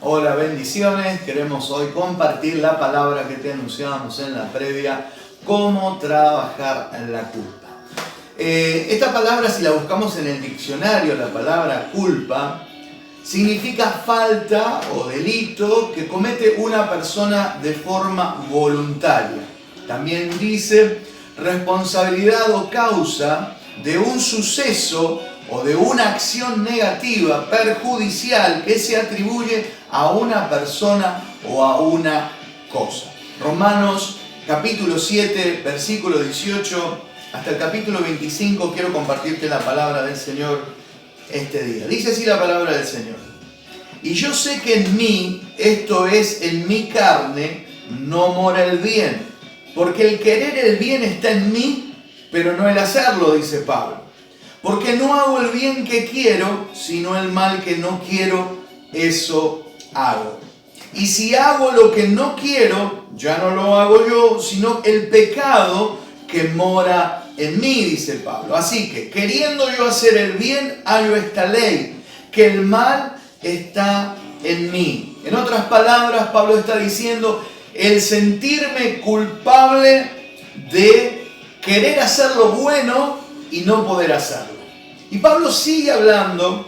Hola, bendiciones. Queremos hoy compartir la palabra que te anunciábamos en la previa, cómo trabajar la culpa. Esta palabra, si la buscamos en el diccionario, la palabra culpa, significa falta o delito que comete una persona de forma voluntaria. También dice responsabilidad o causa de un suceso o de una acción negativa, perjudicial, que se atribuye a una persona o a una cosa. Romanos capítulo 7, versículo 18 hasta el capítulo 25, quiero compartirte la palabra del Señor este día. Dice así la palabra del Señor: y yo sé que en mí, esto es, en mi carne, no mora el bien, porque el querer el bien está en mí, pero no el hacerlo, dice Pablo. Porque no hago el bien que quiero, sino el mal que no quiero, eso hago. Y si hago lo que no quiero, ya no lo hago yo, sino el pecado que mora en mí, dice Pablo. Así que, queriendo yo hacer el bien, hallo esta ley, que el mal está en mí. En otras palabras, Pablo está diciendo, el sentirme culpable de querer hacer lo bueno y no poder hacerlo. Y Pablo sigue hablando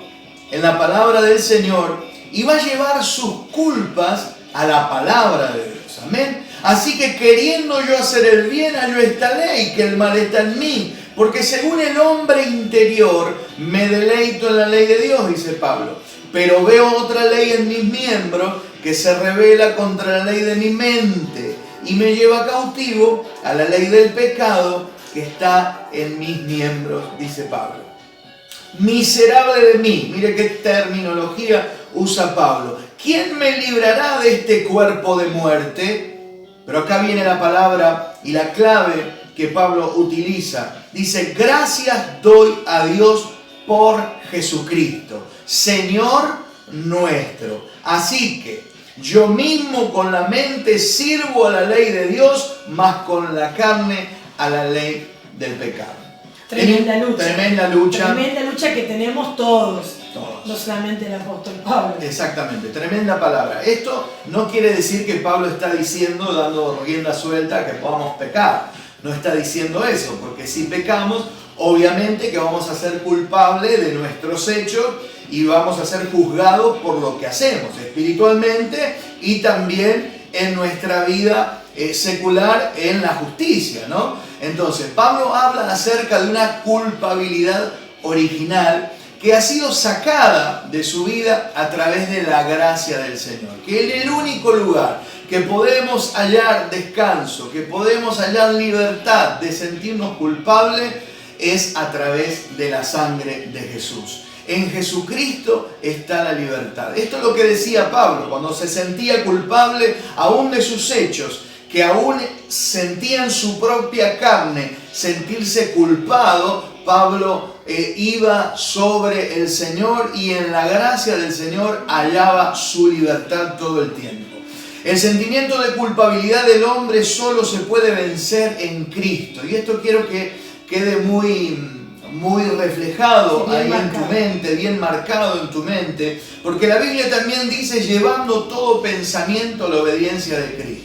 en la palabra del Señor y va a llevar sus culpas a la palabra de Dios. Amén. Así que queriendo yo hacer el bien, hallo esta ley, que el mal está en mí. Porque según el hombre interior, me deleito en la ley de Dios, dice Pablo. Pero veo otra ley en mis miembros que se revela contra la ley de mi mente y me lleva cautivo a la ley del pecado que está en mis miembros, dice Pablo. Miserable de mí, mire qué terminología usa Pablo. ¿Quién me librará de este cuerpo de muerte? Pero acá viene la palabra y la clave que Pablo utiliza. Dice, gracias doy a Dios por Jesucristo, Señor nuestro. Así que yo mismo con la mente sirvo a la ley de Dios, mas con la carne a la ley del pecado. Tremenda lucha. Tremenda lucha. Tremenda lucha que tenemos todos. Todos. No solamente el apóstol Pablo. Exactamente, tremenda palabra. Esto no quiere decir que Pablo está diciendo, dando rienda suelta, que podamos pecar. No está diciendo eso, porque si pecamos, obviamente que vamos a ser culpables de nuestros hechos y vamos a ser juzgados por lo que hacemos espiritualmente y también en nuestra vida secular en la justicia, ¿no? Entonces, Pablo habla acerca de una culpabilidad original que ha sido sacada de su vida a través de la gracia del Señor. Que en el único lugar que podemos hallar descanso, que podemos hallar libertad de sentirnos culpables, es a través de la sangre de Jesús. En Jesucristo está la libertad. Esto es lo que decía Pablo cuando se sentía culpable aún de sus hechos, que aún sentía en su propia carne sentirse culpado. Pablo iba sobre el Señor y en la gracia del Señor hallaba su libertad todo el tiempo. El sentimiento de culpabilidad del hombre solo se puede vencer en Cristo. Y esto quiero que quede muy reflejado ahí en tu mente, bien marcado en tu mente, porque la Biblia también dice llevando todo pensamiento a la obediencia de Cristo.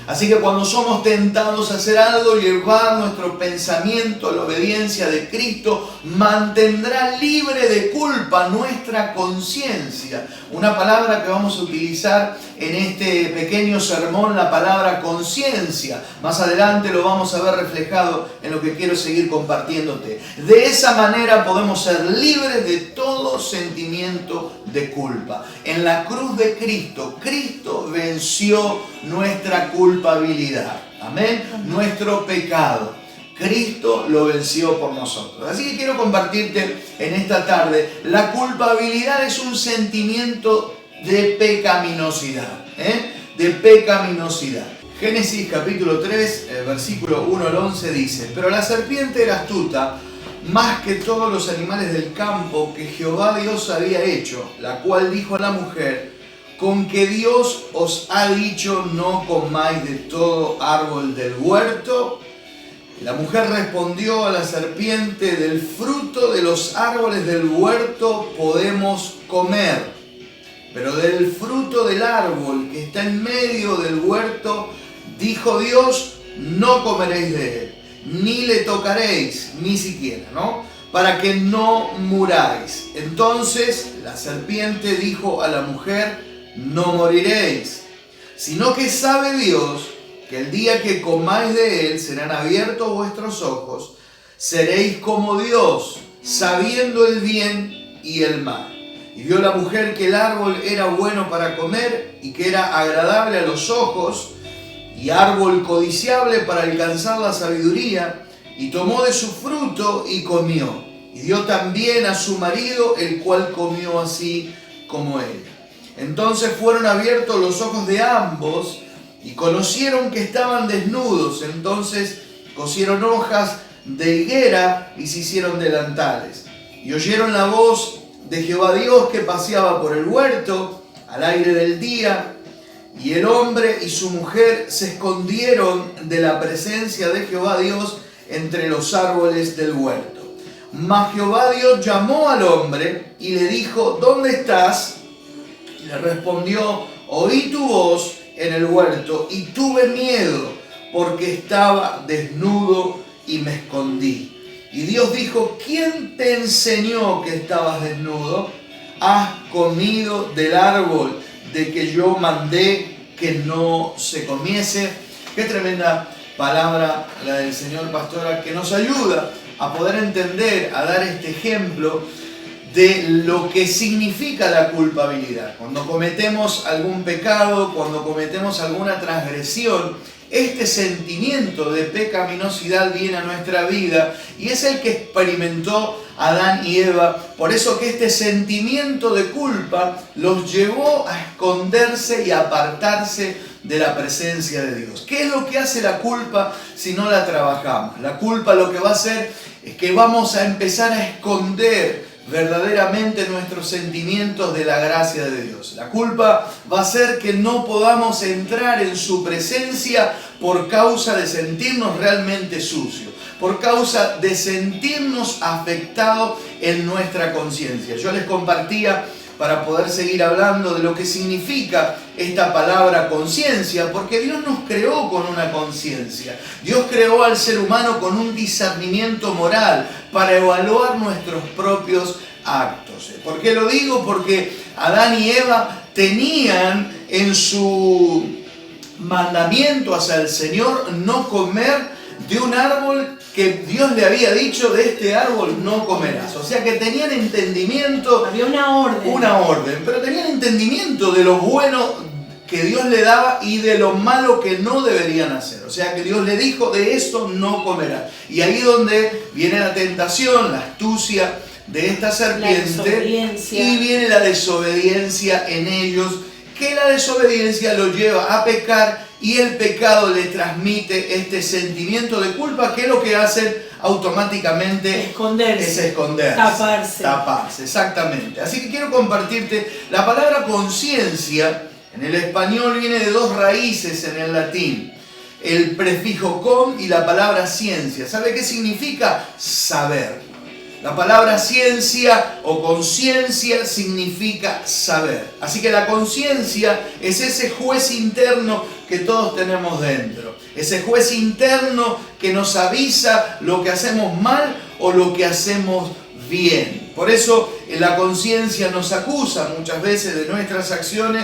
Así que cuando somos tentados a hacer algo, llevar nuestro pensamiento a la obediencia de Cristo mantendrá libre de culpa nuestra conciencia. Una palabra que vamos a utilizar en este pequeño sermón, la palabra conciencia. Más adelante lo vamos a ver reflejado en lo que quiero seguir compartiéndote. De esa manera podemos ser libres de todo sentimiento de culpa. En la cruz de Cristo, Cristo venció nuestra culpabilidad. Amén. Nuestro pecado. Cristo lo venció por nosotros. Así que quiero compartirte en esta tarde, la culpabilidad es un sentimiento de pecaminosidad. De pecaminosidad. Génesis capítulo 3, versículo 1 al 11 dice, pero la serpiente era astuta más que todos los animales del campo que Jehová Dios había hecho, la cual dijo a la mujer, con que Dios os ha dicho no comáis de todo árbol del huerto. La mujer respondió a la serpiente, del fruto de los árboles del huerto podemos comer, Pero del fruto del árbol que está en medio del huerto, dijo Dios, no comeréis de él, ni le tocaréis, ni siquiera, ¿no? Para que no muráis. Entonces la serpiente dijo a la mujer, no moriréis, sino que sabe Dios que el día que comáis de él serán abiertos vuestros ojos, seréis como Dios, sabiendo el bien y el mal. Y vio la mujer que el árbol era bueno para comer y que era agradable a los ojos y árbol codiciable para alcanzar la sabiduría, y tomó de su fruto y comió. Y dio también a su marido, el cual comió así como ella. Entonces fueron abiertos los ojos de ambos y conocieron que estaban desnudos. Entonces cosieron hojas de higuera y se hicieron delantales. Y oyeron la voz de Jehová Dios que paseaba por el huerto al aire del día. Y el hombre y su mujer se escondieron de la presencia de Jehová Dios entre los árboles del huerto. Mas Jehová Dios llamó al hombre y le dijo, ¿dónde estás? Y le respondió, oí tu voz en el huerto y tuve miedo porque estaba desnudo y me escondí. Y Dios dijo, ¿quién te enseñó que estabas desnudo? ¿Has comido del árbol de que yo mandé que no se comiese? Qué tremenda palabra la del Señor, pastora, que nos ayuda a poder entender, a dar este ejemplo de lo que significa la culpabilidad. Cuando cometemos algún pecado, cuando cometemos alguna transgresión, este sentimiento de pecaminosidad viene a nuestra vida y es el que experimentó Adán y Eva. Por eso que este sentimiento de culpa los llevó a esconderse y a apartarse de la presencia de Dios. ¿Qué es lo que hace la culpa si no la trabajamos? La culpa lo que va a hacer es que vamos a empezar a esconder verdaderamente nuestros sentimientos de la gracia de Dios. La culpa va a hacer que no podamos entrar en su presencia por causa de sentirnos realmente sucios, por causa de sentirnos afectados en nuestra conciencia. Yo les compartía, para poder seguir hablando de lo que significa esta palabra conciencia, porque Dios nos creó con una conciencia. Dios creó al ser humano con un discernimiento moral para evaluar nuestros propios actos. ¿Por qué lo digo? Porque Adán y Eva tenían en su mandamiento hacia el Señor no comer de un árbol que Dios le había dicho, de este árbol no comerás. O sea que tenían entendimiento. Había una orden. Una orden, pero tenían entendimiento de lo bueno que Dios le daba y de lo malo que no deberían hacer. O sea que Dios le dijo, de esto no comerás. Y ahí donde viene la tentación, la astucia de esta serpiente, y viene la desobediencia en ellos, que la desobediencia los lleva a pecar. Y el pecado le transmite este sentimiento de culpa, que es lo que hacen automáticamente esconderse, es esconderse, taparse, exactamente. Así que quiero compartirte la palabra conciencia. En el español viene de dos raíces en el latín, el prefijo con y la palabra ciencia. ¿Sabe qué significa? Saber. La palabra ciencia o conciencia significa saber. Así que la conciencia es ese juez interno que todos tenemos dentro. Ese juez interno que nos avisa lo que hacemos mal o lo que hacemos bien. Por eso la conciencia nos acusa muchas veces de nuestras acciones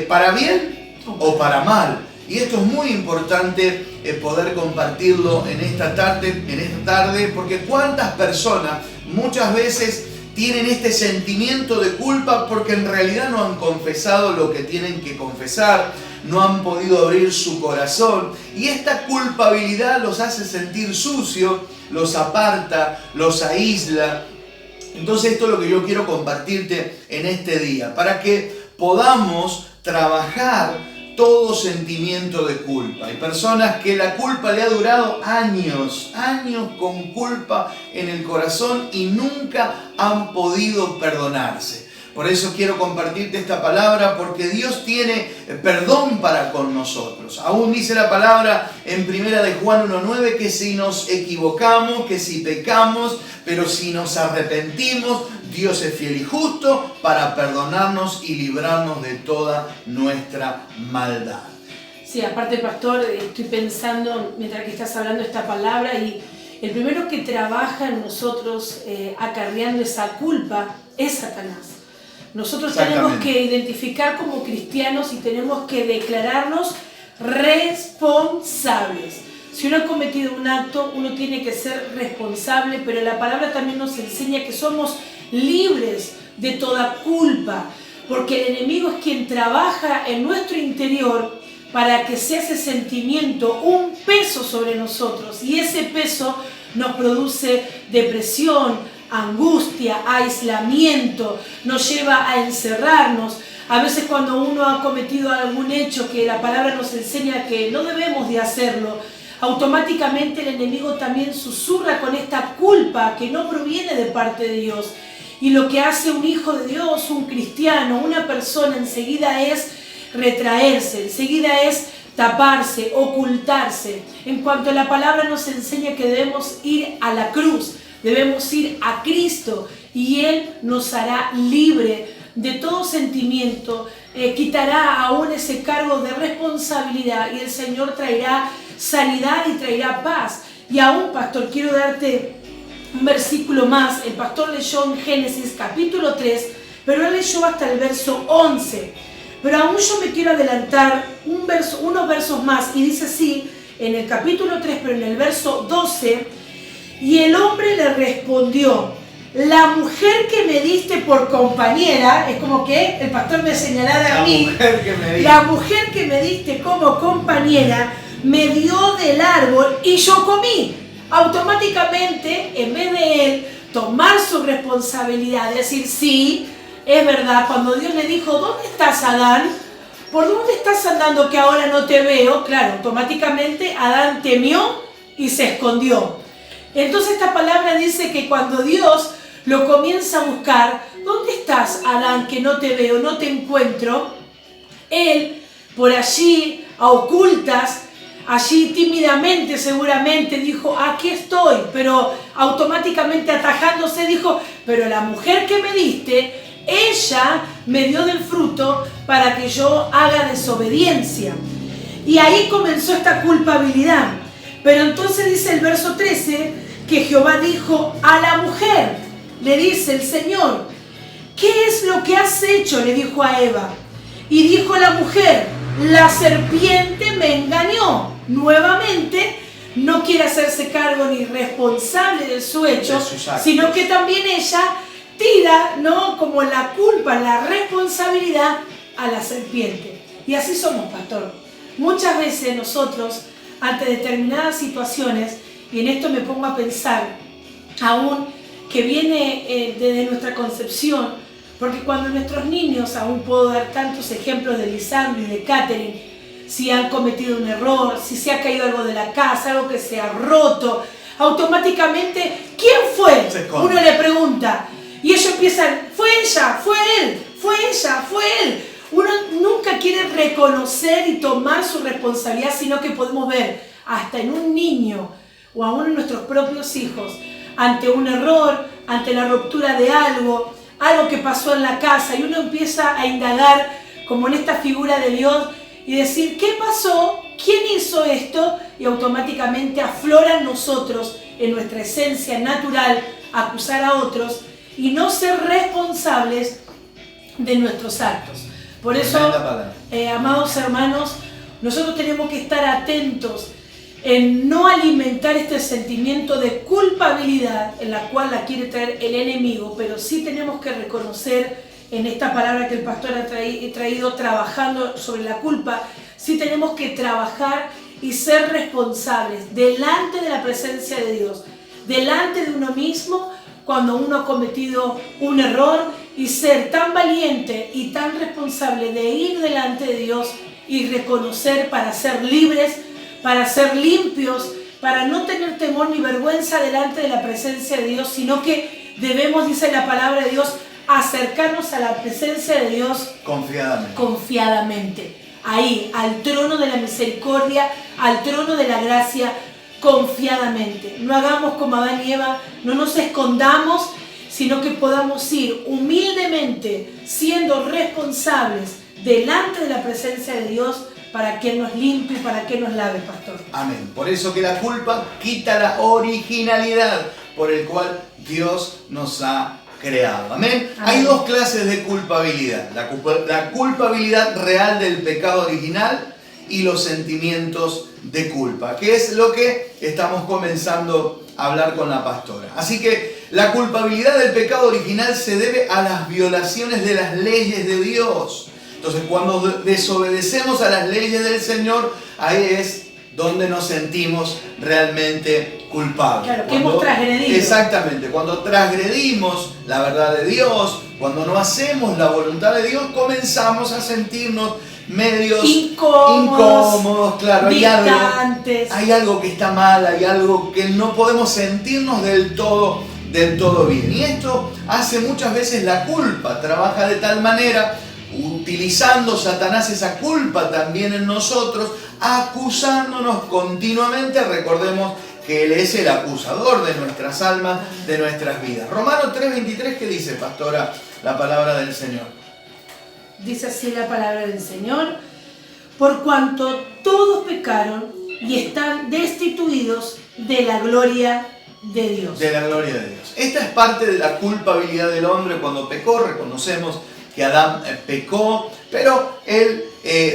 para bien o para mal. Y esto es muy importante poder compartirlo en esta tarde, porque cuántas personas muchas veces tienen este sentimiento de culpa porque en realidad no han confesado lo que tienen que confesar, no han podido abrir su corazón, y esta culpabilidad los hace sentir sucios, los aparta, los aísla. Entonces esto es lo que yo quiero compartirte en este día, para que podamos trabajar todo sentimiento de culpa. Hay personas que la culpa le ha durado años con culpa en el corazón y nunca han podido perdonarse. Por eso quiero compartirte esta palabra, porque Dios tiene perdón para con nosotros. Aún dice la palabra en 1 de Juan 1:9 que si nos equivocamos, que si pecamos, pero si nos arrepentimos, Dios es fiel y justo para perdonarnos y librarnos de toda nuestra maldad. Sí, aparte, pastor, estoy pensando, mientras que estás hablando esta palabra, y el primero que trabaja en nosotros acarreando esa culpa es Satanás. Nosotros tenemos que identificar como cristianos y tenemos que declararnos responsables. Si uno ha cometido un acto, uno tiene que ser responsable, pero la palabra también nos enseña que somos libres de toda culpa, porque el enemigo es quien trabaja en nuestro interior para que sea ese sentimiento un peso sobre nosotros, y ese peso nos produce depresión, angustia, aislamiento, nos lleva a encerrarnos. A veces cuando uno ha cometido algún hecho que la palabra nos enseña que no debemos de hacerlo, automáticamente el enemigo también susurra con esta culpa que no proviene de parte de Dios. Y lo que hace un hijo de Dios, un cristiano, una persona, enseguida es retraerse, enseguida es taparse, ocultarse. En cuanto a la palabra nos enseña que debemos ir a la cruz, debemos ir a Cristo y Él nos hará libre de todo sentimiento, quitará aún ese cargo de responsabilidad y el Señor traerá sanidad y traerá paz. Y aún, pastor, quiero darte un versículo más. El pastor leyó en Génesis capítulo 3, pero él leyó hasta el verso 11. Pero aún yo me quiero adelantar unos versos más, y dice así, en el capítulo 3, pero en el verso 12, y el hombre le respondió: la mujer que me diste por compañera, es como que el pastor me señalara a mí, la mujer que me diste como compañera me dio del árbol y yo comí. Automáticamente, en vez de él tomar su responsabilidad, decir sí, es verdad, cuando Dios le dijo: ¿dónde estás, Adán? ¿Por dónde estás andando que ahora no te veo? Claro, automáticamente Adán temió y se escondió. Entonces esta palabra dice que cuando Dios lo comienza a buscar: ¿dónde estás, Adán, que no te veo, no te encuentro? Él, por allí, a ocultas, allí tímidamente seguramente dijo: aquí estoy, pero automáticamente atajándose dijo: pero la mujer que me diste, ella me dio del fruto para que yo haga desobediencia. Y ahí comenzó esta culpabilidad. Pero entonces dice el verso 13 que Jehová dijo a la mujer, le dice el Señor: ¿qué es lo que has hecho?, le dijo a Eva. Y dijo la mujer: la serpiente me engañó. Nuevamente no quiere hacerse cargo ni responsable de su hecho, sino que también ella tira, ¿no?, como la culpa, la responsabilidad a la serpiente. Y así somos, pastor. Muchas veces nosotros, ante determinadas situaciones, y en esto me pongo a pensar, aún que viene desde nuestra concepción, porque cuando nuestros niños, aún puedo dar tantos ejemplos de Lisandro y de Catherine, si han cometido un error, si se ha caído algo de la casa, algo que se ha roto, automáticamente, ¿quién fue? Uno le pregunta, y ellos empiezan: fue ella, fue él, fue ella, fue él. Uno nunca quiere reconocer y tomar su responsabilidad, sino que podemos ver hasta en un niño o aún en nuestros propios hijos, ante un error, ante la ruptura de algo que pasó en la casa, y uno empieza a indagar como en esta figura de Dios y decir: ¿qué pasó? ¿Quién hizo esto? Y automáticamente aflora en nosotros, en nuestra esencia natural, acusar a otros y no ser responsables de nuestros actos. Por eso, amados hermanos, nosotros tenemos que estar atentos en no alimentar este sentimiento de culpabilidad en la cual la quiere traer el enemigo, pero sí tenemos que reconocer en esta palabra que el pastor ha traído trabajando sobre la culpa, sí tenemos que trabajar y ser responsables delante de la presencia de Dios, delante de uno mismo cuando uno ha cometido un error, y ser tan valiente y tan responsable de ir delante de Dios y reconocer para ser libres, para ser limpios, para no tener temor ni vergüenza delante de la presencia de Dios, sino que debemos, dice la palabra de Dios, acercarnos a la presencia de Dios confiadamente. Ahí, al trono de la misericordia, al trono de la gracia, confiadamente. No hagamos como Adán y Eva, no nos escondamos, sino que podamos ir humildemente, siendo responsables delante de la presencia de Dios, para que nos limpie, para que nos lave, pastor. Amén. Por eso que la culpa quita la originalidad por el cual Dios nos ha creado. Amén. Amén. Hay dos clases de culpabilidad. La culpabilidad real del pecado original y los sentimientos de culpa, que es lo que estamos comenzando a hablar con la pastora. Así que la culpabilidad del pecado original se debe a las violaciones de las leyes de Dios. Entonces, cuando desobedecemos a las leyes del Señor, ahí es donde nos sentimos realmente culpables. Claro, que hemos transgredido. Exactamente, cuando transgredimos la verdad de Dios, cuando no hacemos la voluntad de Dios, comenzamos a sentirnos medios incómodos, claro, hay algo que está mal, hay algo que no podemos sentirnos del todo bien. Y esto hace muchas veces la culpa, trabaja de tal manera, utilizando Satanás esa culpa también en nosotros, acusándonos continuamente. Recordemos que Él es el acusador de nuestras almas, de nuestras vidas. Romanos 3:23, ¿qué dice, pastora, la palabra del Señor? Dice así la palabra del Señor: por cuanto todos pecaron y están destituidos de la gloria de Dios. De la gloria de Dios. Esta es parte de la culpabilidad del hombre cuando pecó. Reconocemos que Adán pecó, pero el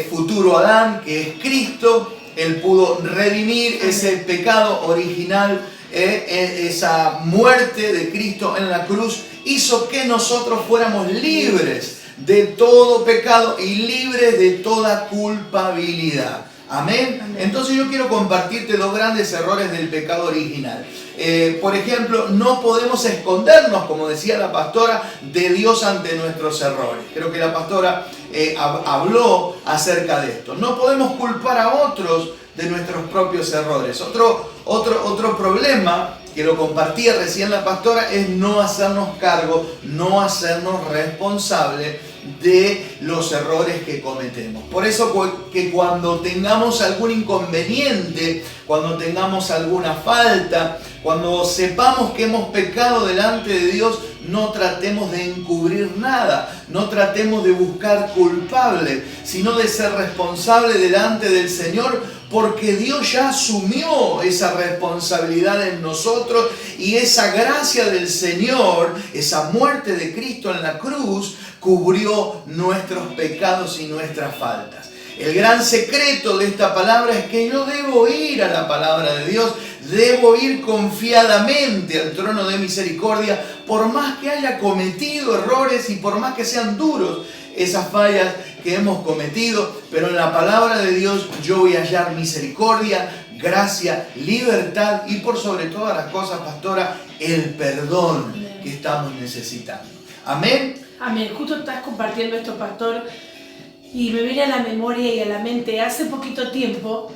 futuro Adán, que es Cristo, Él pudo redimir ese pecado original, esa muerte de Cristo en la cruz, hizo que nosotros fuéramos libres de todo pecado y libres de toda culpabilidad. Amén. Amén. Entonces yo quiero compartirte dos grandes errores del pecado original. Por ejemplo, no podemos escondernos, como decía la pastora, de Dios ante nuestros errores. Creo que la pastora habló acerca de esto. No podemos culpar a otros de nuestros propios errores. Otro problema que lo compartía recién la pastora es no hacernos cargo, no hacernos responsables de los errores que cometemos. Por eso que cuando tengamos algún inconveniente, cuando tengamos alguna falta, cuando sepamos que hemos pecado delante de Dios, no tratemos de encubrir nada, no tratemos de buscar culpables, sino de ser responsables delante del Señor, porque Dios ya asumió esa responsabilidad en nosotros, y esa gracia del Señor, esa muerte de Cristo en la cruz, cubrió nuestros pecados y nuestras faltas. El gran secreto de esta palabra es que yo debo ir a la palabra de Dios, debo ir confiadamente al trono de misericordia, por más que haya cometido errores y por más que sean duros esas fallas que hemos cometido, pero en la palabra de Dios yo voy a hallar misericordia, gracia, libertad y por sobre todas las cosas, pastora, el perdón que estamos necesitando. Amén. Amén. Justo estás compartiendo esto, pastor, y me viene a la memoria y a la mente hace poquito tiempo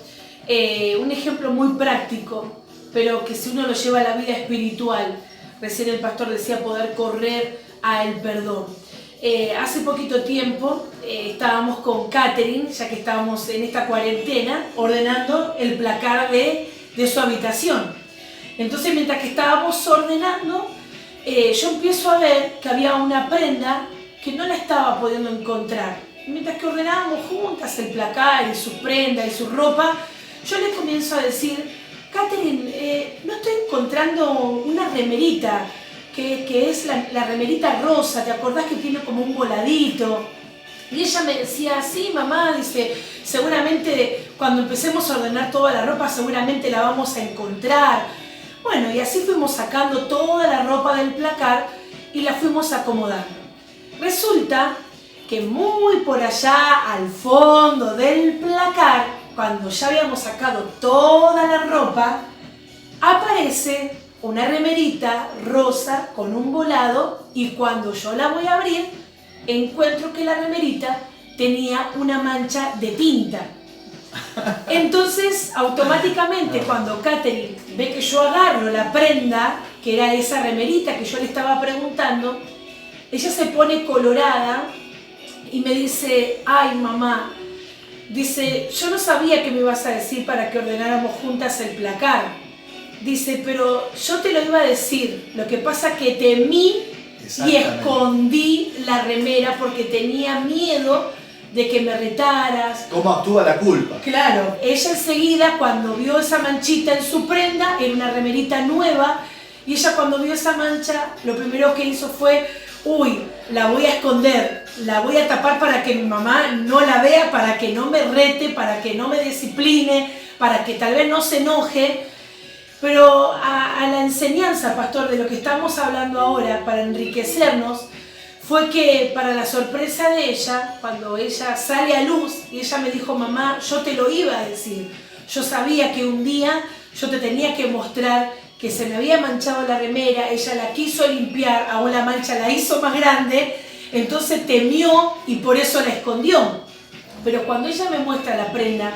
un ejemplo muy práctico, pero que si uno lo lleva a la vida espiritual, recién el pastor decía poder correr al perdón. Hace poquito tiempo estábamos con Catherine, ya que estábamos en esta cuarentena, ordenando el placar de su habitación. Entonces, mientras que estábamos ordenando, yo empiezo a ver que había una prenda que no la estaba pudiendo encontrar. Mientras que ordenábamos juntas el placar y sus prendas y su ropa, yo le comienzo a decir: Catherine, no estoy encontrando una remerita, que es la remerita rosa, ¿te acordás que tiene como un voladito? Y ella me decía: sí, mamá, dice, seguramente cuando empecemos a ordenar toda la ropa, seguramente la vamos a encontrar. Bueno, y así fuimos sacando toda la ropa del placar y la fuimos acomodando. Resulta que muy por allá, al fondo del placar, cuando ya habíamos sacado toda la ropa, aparece una remerita rosa con un volado, y cuando yo la voy a abrir, encuentro que la remerita tenía una mancha de tinta. Entonces, automáticamente, cuando Catherine ve que yo agarro la prenda, que era esa remerita que yo le estaba preguntando, ella se pone colorada y me dice: ay, mamá, dice, yo no sabía que me ibas a decir para que ordenáramos juntas el placar. Dice, pero yo te lo iba a decir, lo que pasa que temí y escondí la remera porque tenía miedo de que me retaras. ¿Cómo actúa la culpa? Claro, ella enseguida cuando vio esa manchita en su prenda, era una remerita nueva, y ella cuando vio esa mancha, lo primero que hizo fue, uy, la voy a esconder, la voy a tapar para que mi mamá no la vea, para que no me rete, para que no me discipline, para que tal vez no se enoje. Pero a la enseñanza, pastor, de lo que estamos hablando ahora, para enriquecernos, fue que para la sorpresa de ella, cuando ella sale a luz, y ella me dijo, mamá, yo te lo iba a decir. Yo sabía que un día yo te tenía que mostrar que se me había manchado la remera, ella la quiso limpiar, aún la mancha la hizo más grande, entonces temió y por eso la escondió. Pero cuando ella me muestra la prenda,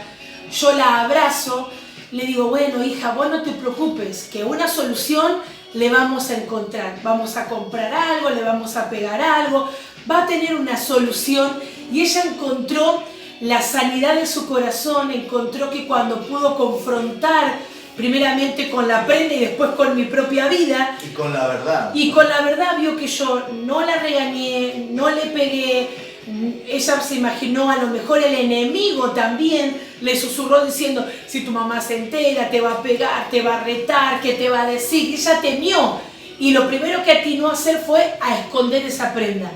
yo la abrazo, le digo, bueno hija, vos no te preocupes, que una solución le vamos a encontrar. Vamos a comprar algo, le vamos a pegar algo, va a tener una solución. Y ella encontró la sanidad de su corazón, encontró que cuando pudo confrontar primeramente con la prenda y después con mi propia vida. Y con la verdad. Y con la verdad vio que yo no la regañé, no le pegué. Ella se imaginó a lo mejor el enemigo también le susurró diciendo, si tu mamá se entera te va a pegar, te va a retar, ¿qué te va a decir? Y ella temió y lo primero que atinó a hacer fue a esconder esa prenda.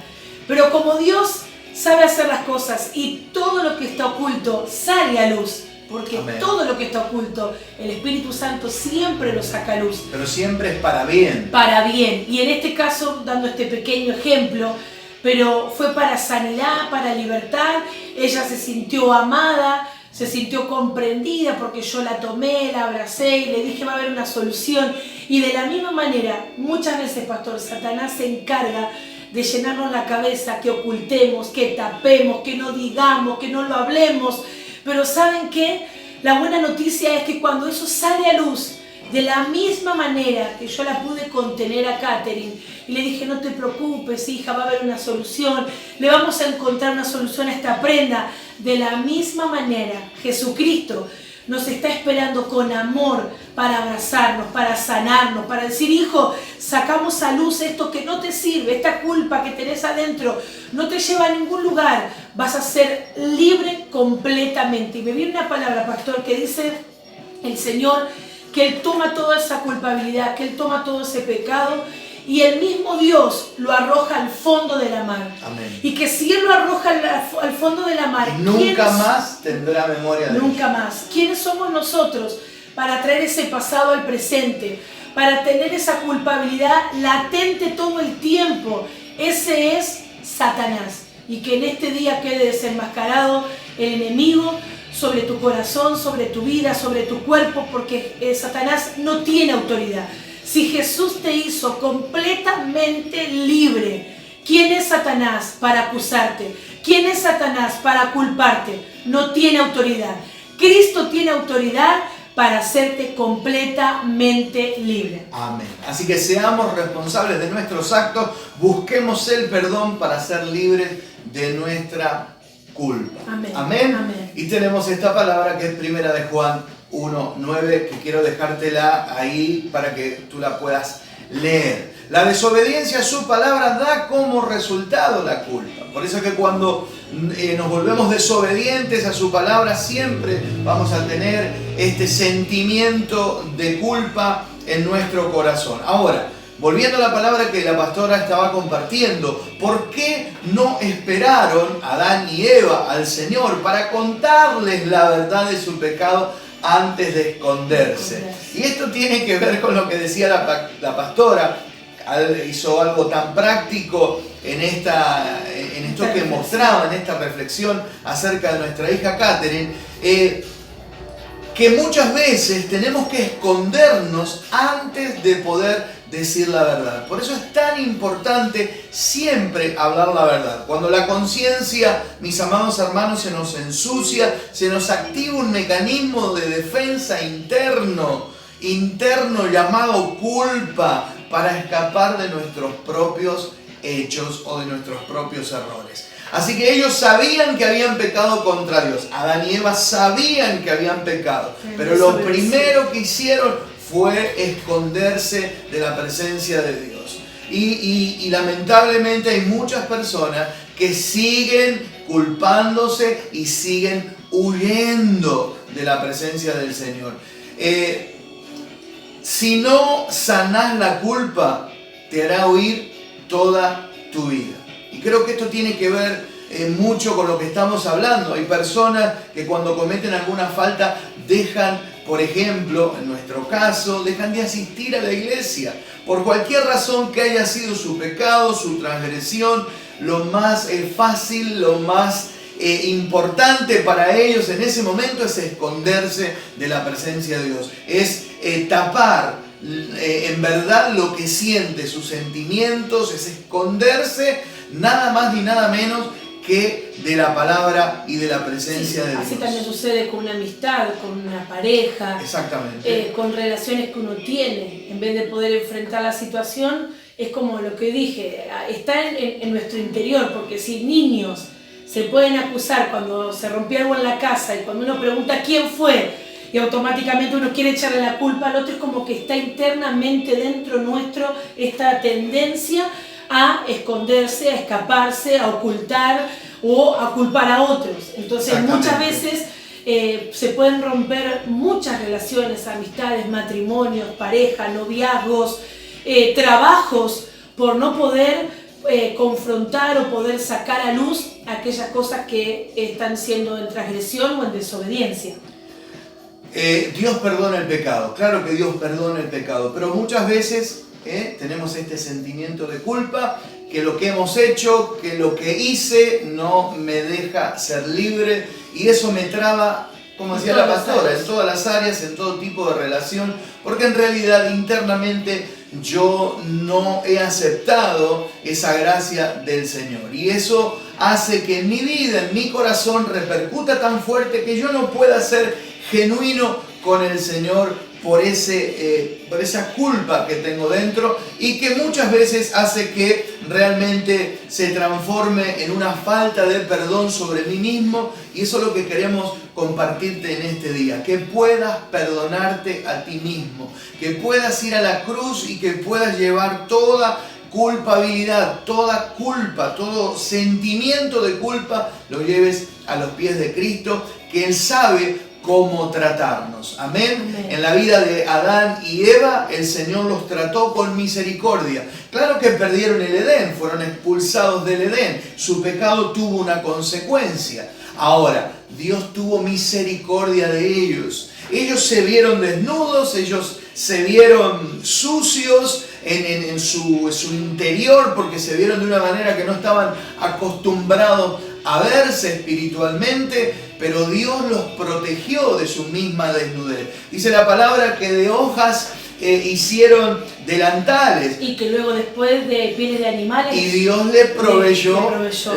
Pero como Dios sabe hacer las cosas y todo lo que está oculto sale a luz, porque Amén. Todo lo que está oculto, el Espíritu Santo siempre lo saca a luz. Pero siempre es para bien. Para bien. Y en este caso, dando este pequeño ejemplo, pero fue para sanidad, para libertad. Ella se sintió amada, se sintió comprendida porque yo la tomé, la abracé y le dije va a haber una solución. Y de la misma manera, muchas veces, pastor, Satanás se encarga de llenarnos la cabeza, que ocultemos, que tapemos, que no digamos, que no lo hablemos. Pero ¿saben qué? La buena noticia es que cuando eso sale a luz, de la misma manera que yo la pude contener a Catherine y le dije, no te preocupes hija, va a haber una solución, le vamos a encontrar una solución a esta prenda. De la misma manera, Jesucristo nos está esperando con amor para abrazarnos, para sanarnos, para decir, hijo, sacamos a luz esto que no te sirve, esta culpa que tenés adentro, no te lleva a ningún lugar, vas a ser libre completamente. Y me viene una palabra, pastor, que dice el Señor, que Él toma toda esa culpabilidad, que Él toma todo ese pecado y el mismo Dios lo arroja al fondo de la mar. Amén. Y que si Él lo arroja al fondo de la mar, y nunca más tendrá memoria de nunca más. ¿Quiénes somos nosotros para traer ese pasado al presente? Para tener esa culpabilidad latente todo el tiempo. Ese es Satanás. Y que en este día quede desenmascarado el enemigo sobre tu corazón, sobre tu vida, sobre tu cuerpo, porque Satanás no tiene autoridad. Si Jesús te hizo completamente libre, ¿quién es Satanás para acusarte? ¿Quién es Satanás para culparte? No tiene autoridad. Cristo tiene autoridad para hacerte completamente libre. Amén. Así que seamos responsables de nuestros actos, busquemos el perdón para ser libres de nuestra culpa. Amén. Amén. Amén. Y tenemos esta palabra que es primera de Juan 1:9, que quiero dejártela ahí para que tú la puedas leer. La desobediencia a su palabra da como resultado la culpa. Por eso es que cuando nos volvemos desobedientes a su palabra, siempre vamos a tener este sentimiento de culpa en nuestro corazón. Ahora, volviendo a la palabra que la pastora estaba compartiendo, ¿por qué no esperaron Adán y Eva al Señor para contarles la verdad de su pecado antes de esconderse? Y esto tiene que ver con lo que decía la pastora. Hizo algo tan práctico en esto que mostraba, en esta reflexión acerca de nuestra hija Catherine, que muchas veces tenemos que escondernos antes de poder decir la verdad. Por eso es tan importante siempre hablar la verdad. Cuando la conciencia, mis amados hermanos, se nos ensucia, se nos activa un mecanismo de defensa interno llamado culpa, para escapar de nuestros propios hechos o de nuestros propios errores. Así que ellos sabían que habían pecado contra Dios. Adán y Eva sabían que habían pecado. Pero lo primero que hicieron fue esconderse de la presencia de Dios. Y lamentablemente hay muchas personas que siguen culpándose y siguen huyendo de la presencia del Señor. Si no sanás la culpa, te hará huir toda tu vida. Y creo que esto tiene que ver mucho con lo que estamos hablando. Hay personas que cuando cometen alguna falta dejan, por ejemplo, en nuestro caso, dejan de asistir a la iglesia. Por cualquier razón que haya sido su pecado, su transgresión, lo más fácil, lo más importante para ellos en ese momento es esconderse de la presencia de Dios. Es tapar en verdad lo que siente, sus sentimientos, es esconderse nada más ni nada menos que de la palabra y de la presencia de Dios. Así también sucede con una amistad, con una pareja. Exactamente. Con relaciones que uno tiene. En vez de poder enfrentar la situación, es como lo que dije, está en nuestro interior, porque si niños se pueden acusar cuando se rompió algo en la casa y cuando uno pregunta quién fue y automáticamente uno quiere echarle la culpa al otro, es como que está internamente dentro nuestro esta tendencia a esconderse, a escaparse, a ocultar o a culpar a otros. Entonces muchas veces se pueden romper muchas relaciones, amistades, matrimonios, pareja, noviazgos, trabajos, por no poder confrontar o poder sacar a luz aquellas cosas que están siendo en transgresión o en desobediencia. Dios perdona el pecado, claro que Dios perdona el pecado, pero muchas veces tenemos este sentimiento de culpa, que lo que hemos hecho, que lo que hice no me deja ser libre, y eso me traba, como decía la pastora, en todas las áreas, en todo tipo de relación, porque en realidad internamente yo no he aceptado esa gracia del Señor, y eso hace que en mi vida, en mi corazón repercuta tan fuerte que yo no pueda ser genuino con el Señor por esa culpa que tengo dentro, y que muchas veces hace que realmente se transforme en una falta de perdón sobre mí mismo. Y eso es lo que queremos compartirte en este día, que puedas perdonarte a ti mismo, que puedas ir a la cruz y que puedas llevar toda culpabilidad, toda culpa, todo sentimiento de culpa, lo lleves a los pies de Cristo, que Él sabe cómo tratarnos. Amén. Amén. En la vida de Adán y Eva, el Señor los trató con misericordia. Claro que perdieron el Edén, fueron expulsados del Edén. Su pecado tuvo una consecuencia. Ahora, Dios tuvo misericordia de ellos. Ellos se vieron desnudos, ellos se vieron sucios en su interior, porque se vieron de una manera que no estaban acostumbrados a verse espiritualmente, pero Dios los protegió de su misma desnudez. Dice la palabra que de hojas hicieron delantales. Y que luego después de pieles de animales. Y Dios le proveyó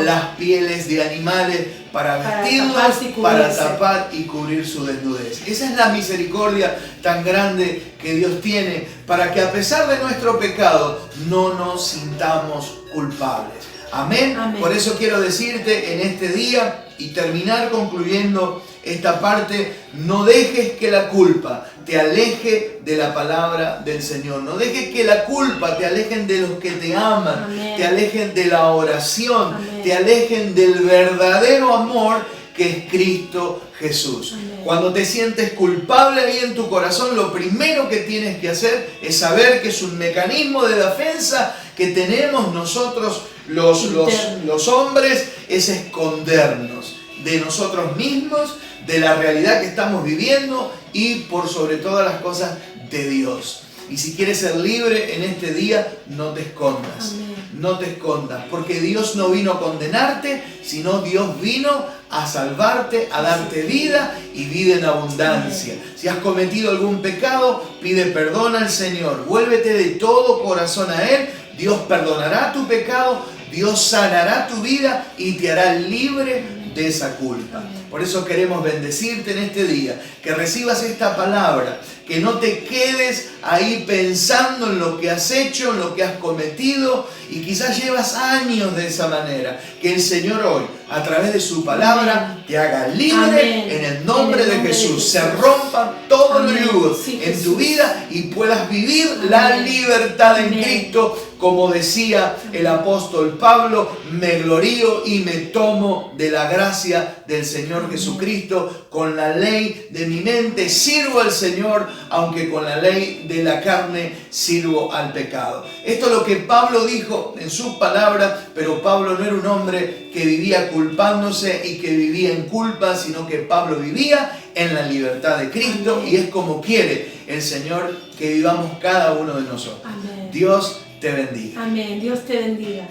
las pieles de animales para vestirlos, para tapar y cubrir su desnudez. Esa es la misericordia tan grande que Dios tiene, para que a pesar de nuestro pecado no nos sintamos culpables. Amén. Amén. Por eso quiero decirte en este día y terminar concluyendo esta parte: no dejes que la culpa te aleje de la palabra del Señor. No dejes que la culpa te alejen de los que te aman. Amén. Te alejen de la oración. Amén. Te alejen del verdadero amor que es Cristo Jesús. Amén. Cuando te sientes culpable ahí en tu corazón, lo primero que tienes que hacer es saber que es un mecanismo de defensa que tenemos nosotros los hombres, es escondernos de nosotros mismos, de la realidad que estamos viviendo y por sobre todas las cosas de Dios. Y si quieres ser libre en este día, no te escondas. Amén. No te escondas, porque Dios no vino a condenarte, sino Dios vino a salvarte, a darte vida y vida en abundancia. Amén. Si has cometido algún pecado, pide perdón al Señor. Vuélvete de todo corazón a Él. Dios perdonará tu pecado, Dios sanará tu vida y te hará libre de esa culpa. Amén. Por eso queremos bendecirte en este día, que recibas esta palabra, que no te quedes ahí pensando en lo que has hecho, en lo que has cometido, y quizás llevas años de esa manera. Que el Señor hoy, a través de su palabra, te haga libre en el nombre de Jesús. Se rompan todos los yugos en tu vida y puedas vivir la libertad en Cristo. Como decía el apóstol Pablo, me glorío y me tomo de la gracia del Señor Jesucristo. Con la ley de mi mente sirvo al Señor, aunque con la ley de la carne sirvo al pecado. Esto es lo que Pablo dijo en sus palabras, pero Pablo no era un hombre que vivía culpándose y que vivía en culpa, sino que Pablo vivía en la libertad de Cristo. Y es como quiere el Señor que vivamos cada uno de nosotros. Amén. Dios te bendiga. Amén. Dios te bendiga.